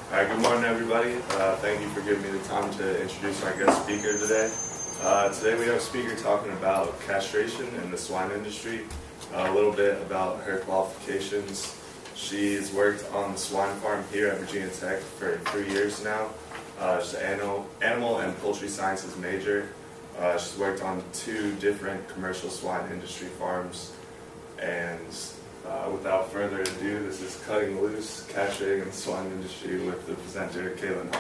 All right, good morning, everybody. Thank you for giving me the time to introduce my guest speaker today. Today we have a speaker talking about castration in the swine industry, a little bit about her qualifications. She's worked on the swine farm here at Virginia Tech for 3 years now. She's an animal and poultry sciences major. She's worked on 2 different commercial swine industry farms. And without further ado, this is Cutting Loose, Castrating in the Swine Industry with the presenter, TimKalynn.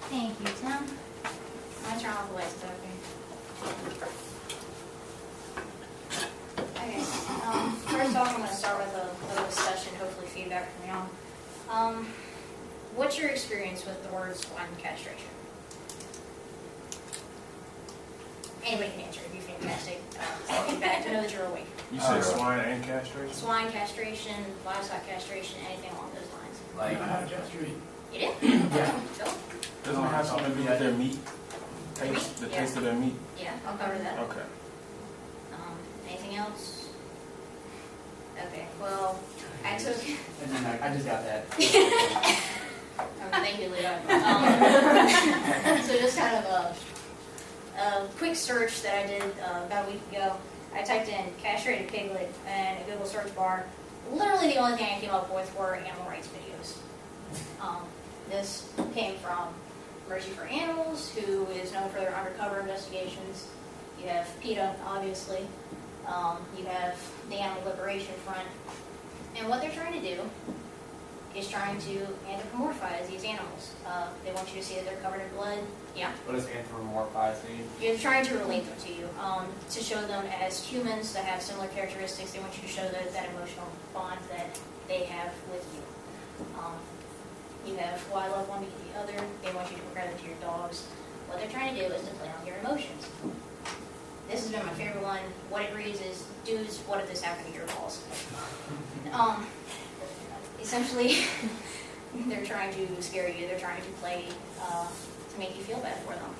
Thank you, Tim. I'm going to turn off the lights, okay? First off, I'm going to start with a little discussion, hopefully feedback from y'all. What's your experience with the word swine castration? Anybody can answer. It'd be fantastic. Feedback to know that you're awake. You said swine and castration? Swine castration, livestock castration, anything along those lines. Like how to castrate? You did? Yeah. Cool. Doesn't it have something to do with their meat? Taste, the taste of their meat? Yeah, I'll cover that. Okay. Anything else? Okay, well, I took... And then I just got that. Thank you, Leo. So just kind of a quick search that I did about a week ago. I typed in castrated piglet and a Google search bar. Literally the only thing I came up with were animal rights videos. This came from Mercy for Animals, who is known for their undercover investigations. You have PETA, obviously. You have the Animal Liberation Front. And what they're trying to do is trying to anthropomorphize these animals. They want you to see that they're covered in blood. Yeah. What does anthropomorphize mean? You're trying to relate them to you, to show them as humans that have similar characteristics. They want you to show that emotional bond that they have with you. You have, well, I love one because the other. They want you to compare them to your dogs. What they're trying to do is to play on your emotions. This has been my favorite one. What it reads is, dudes, what if this happened to your balls? Essentially, they're trying to scare you. They're trying to play to make you feel bad for them.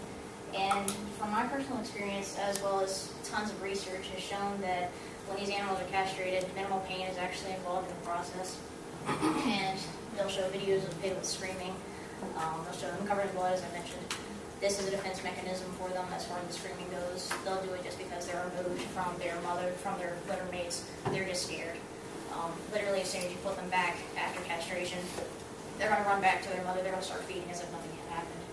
And from my personal experience, as well as tons of research, has shown that when these animals are castrated, minimal pain is actually involved in the process. And they'll show videos of piglets screaming. They'll show them covered in blood, as I mentioned. This is a defense mechanism for them as far as the screaming goes. They'll do it just because they're removed from their mother, from their litter mates. They're just scared. Literally, as soon as you put them back after castration, they're going to run back to their mother. They're going to start feeding as if nothing had happened.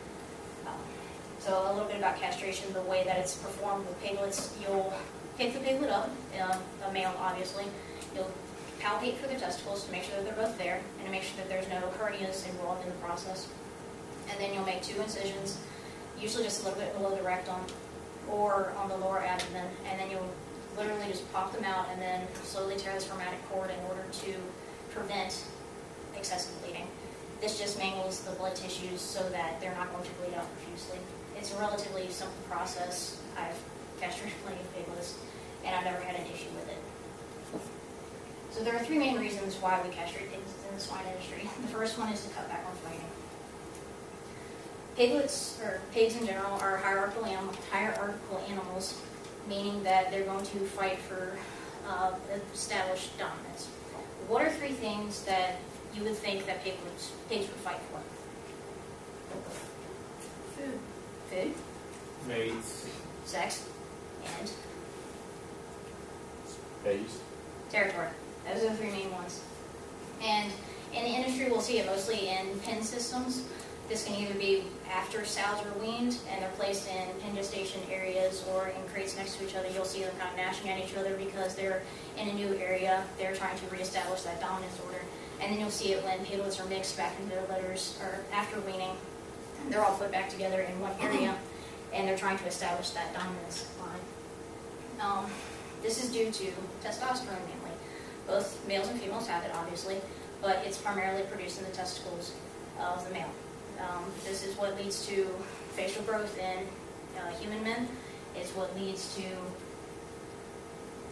So a little bit about castration, the way that it's performed with piglets. You'll pick the piglet up, a male obviously. You'll palpate for their testicles to make sure that they're both there and to make sure that there's no hernias involved in the process. And then you'll make 2 incisions, usually just a little bit below the rectum or on the lower abdomen, and then you'll literally just pop them out and then slowly tear the spermatic cord in order to prevent excessive bleeding. This just mangles the blood tissues so that they're not going to bleed out profusely. It's a relatively simple process. I've castrated plenty of piglets, and I've never had an issue with it. So there are 3 main reasons why we castrate pigs in the swine industry. The first one is to cut back on fighting. Piglets, or pigs in general, are hierarchical animals, meaning that they're going to fight for established dominance. What are 3 things that you would think that pigs would fight for? Food. Food, Mates. sex, and Space. territory. Those are the 3 main ones. And in the industry, we'll see it mostly in pen systems. This can either be after sows are weaned and they're placed in pen gestation areas or in crates next to each other. You'll see them kind of gnashing at each other because they're in a new area. They're trying to reestablish that dominance order. And then you'll see it when piglets are mixed back into their litters or after weaning. They're all put back together in one area and they're trying to establish that dominance line. This is due to testosterone mainly. Both males and females have it, obviously, but it's primarily produced in the testicles of the male. This is what leads to facial growth in human men. It's what leads to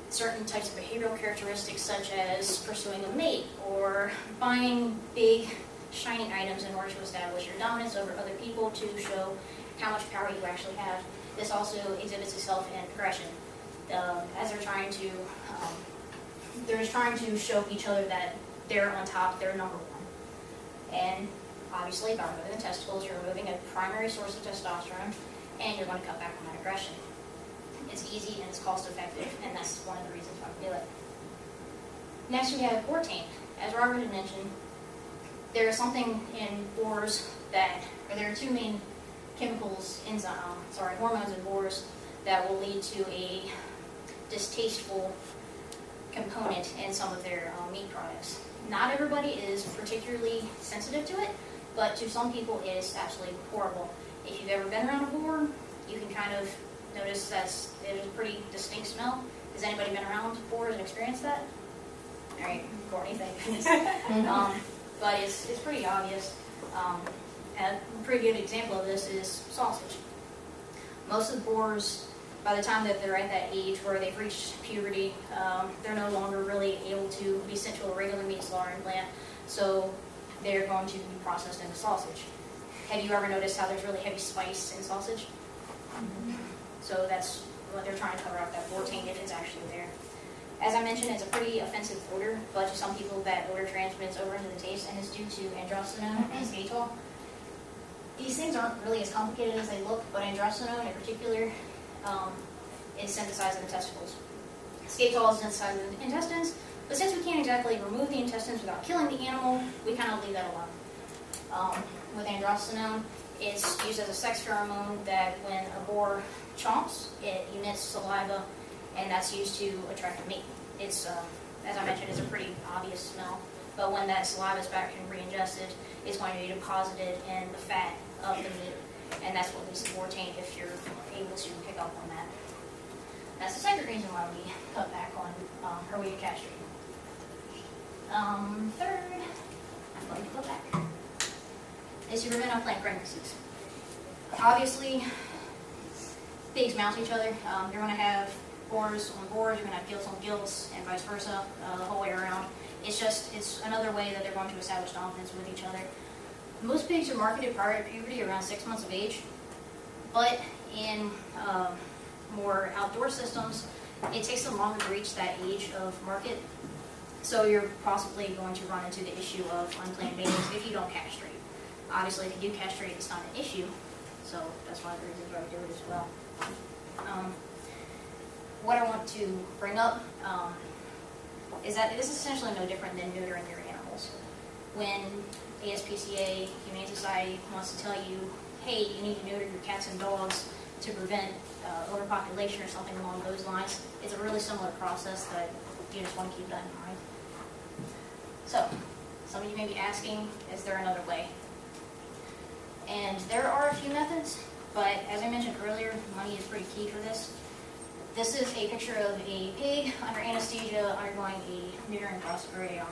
certain types of behavioral characteristics such as pursuing a mate or buying big, shiny items in order to establish your dominance over other people to show how much power you actually have. This also exhibits itself in aggression. As they're trying to show each other that they're on top, they're number one. And obviously, by removing the testicles, you're removing a primary source of testosterone, and you're going to cut back on that aggression. It's easy and it's cost effective, and that's one of the reasons why we do it. Next, we have bore taint. As Robert had mentioned, there is something in bores that, or there are two main chemicals, hormones in bores that will lead to a distasteful component in some of their meat products. Not everybody is particularly sensitive to it, but to some people it is absolutely horrible. If you've ever been around a boar, you can kind of notice that it is a pretty distinct smell. Has anybody been around boars and experienced that? All right, Courtney, thank goodness. But it's pretty obvious. And a pretty good example of this is sausage. Most of the boars, by the time that they're at that age where they've reached puberty, they're no longer really able to be sent to a regular meat slaughtering plant, so they're going to be processed into sausage. Have you ever noticed how there's really heavy spice in sausage? So that's what they're trying to cover up, that bore taint, if it's actually there. As I mentioned, it's a pretty offensive odor, but to some people that odor transmits over into the taste, and it's due to androstenone and skatol. These things aren't really as complicated as they look, but androstenone in particular is synthesized in the testicles. Skatol is synthesized in the intestines, but since we can't exactly remove the intestines without killing the animal, we kind of leave that alone. With androstenone, it's used as a sex pheromone that when a boar chomps, it emits saliva, and that's used to attract a mate. It's, as I mentioned, it's a pretty obvious smell, but when that saliva is back and re-ingested, it's going to be deposited in the fat of the meat, and that's what leads to bore taint if you're able to pick up on that. That's the second reason why we cut back on her way to castrate. Third, I'm going to go back, is to prevent unplanned pregnancies. Obviously, pigs mount each other. You're going to have boars on boars, you're going to have gilts on gilts, and vice versa, the whole way around. It's another way that they're going to establish dominance with each other. Most pigs are marketed prior to puberty, around 6 months of age, but in more outdoor systems, it takes them longer to reach that age of market, so you're possibly going to run into the issue of unplanned babies if you don't castrate. Obviously, if you do castrate, it's not an issue, so that's one of the reasons why we do it as well. What I want to bring up is that it is essentially no different than neutering your animals. When ASPCA, Humane Society, wants to tell you, hey, you need to neuter your cats and dogs to prevent overpopulation or something along those lines, it's a really similar process that you just want to keep that in mind. So, some of you may be asking, is there another way? And there are a few methods, but as I mentioned earlier, money is pretty key for this. This is a picture of a pig under anesthesia undergoing a neutering process, or a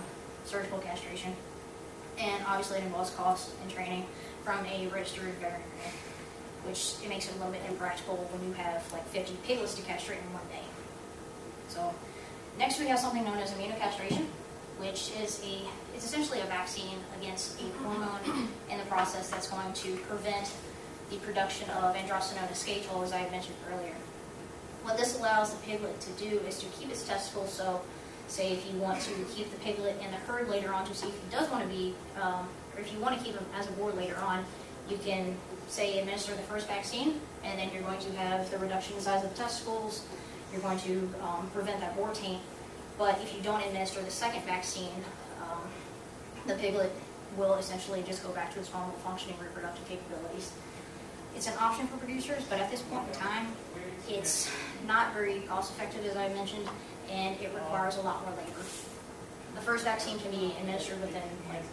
surgical castration. And obviously it involves cost and training from a registered veterinarian, which it makes it a little bit impractical when you have like 50 piglets to castrate in one day. So next we have something known as immunocastration, which is it's essentially a vaccine against a hormone in the process that's going to prevent the production of androstenone and skatol, as I mentioned earlier. What this allows the piglet to do is to keep its testicles, so say if you want to keep the piglet in the herd later on to see if he does want to be, or if you want to keep him as a boar later on, you can, say, administer the first vaccine, and then you're going to have the reduction in the size of the testicles, you're going to prevent that bore taint. But if you don't administer the second vaccine, the piglet will essentially just go back to its normal functioning reproductive capabilities. It's an option for producers, but at this point in time, it's not very cost effective, as I mentioned, and it requires a lot more labor. The first vaccine can be administered within like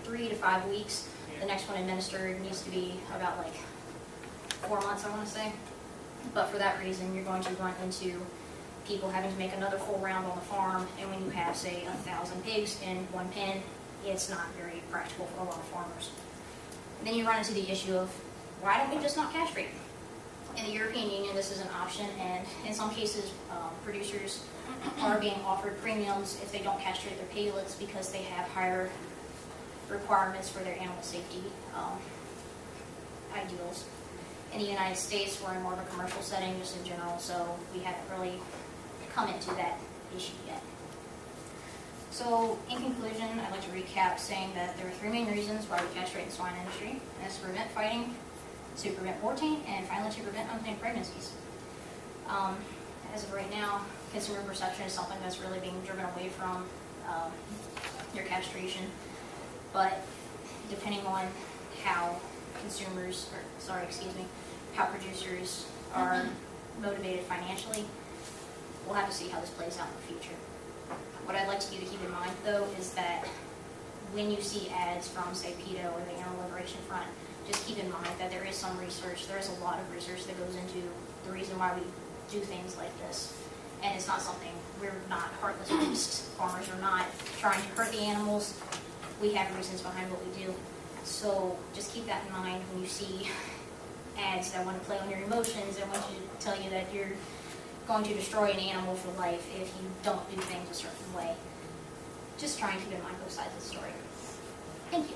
3 to 5 weeks. The next one administered needs to be about like 4 months, I want to say. But for that reason, you're going to run into people having to make another full round on the farm, and when you have, say, 1,000 pigs in one pen, it's not very practical for a lot of farmers. And then you run into the issue of, why don't we just not castrate? In the European Union, this is an option, and in some cases, producers are being offered premiums if they don't castrate their piglets because they have higher requirements for their animal safety ideals. In the United States, we're in more of a commercial setting just in general, so we haven't really come into that issue yet. So, in conclusion, I'd like to recap recap saying that there are 3 main reasons why we castrate the swine industry, and that's to prevent fighting, to prevent war taint, and finally to prevent unplanned pregnancies. As of right now, consumer perception is something that's really being driven away from your castration, but depending on how how producers are motivated financially, we'll have to see how this plays out in the future. What I'd like you to keep in mind, though, is that when you see ads from, say, PETA or the Animal Liberation Front, just keep in mind that there is some research, there is a lot of research that goes into the reason why we do things like this. And it's not something, we're not heartless beast. Farmers are not trying to hurt the animals. We have reasons behind what we do. So just keep that in mind when you see ads that want to play on your emotions and want you to tell you that you're going to destroy an animal for life if you don't do things a certain way. Just try and keep in mind both sides of the story. Thank you.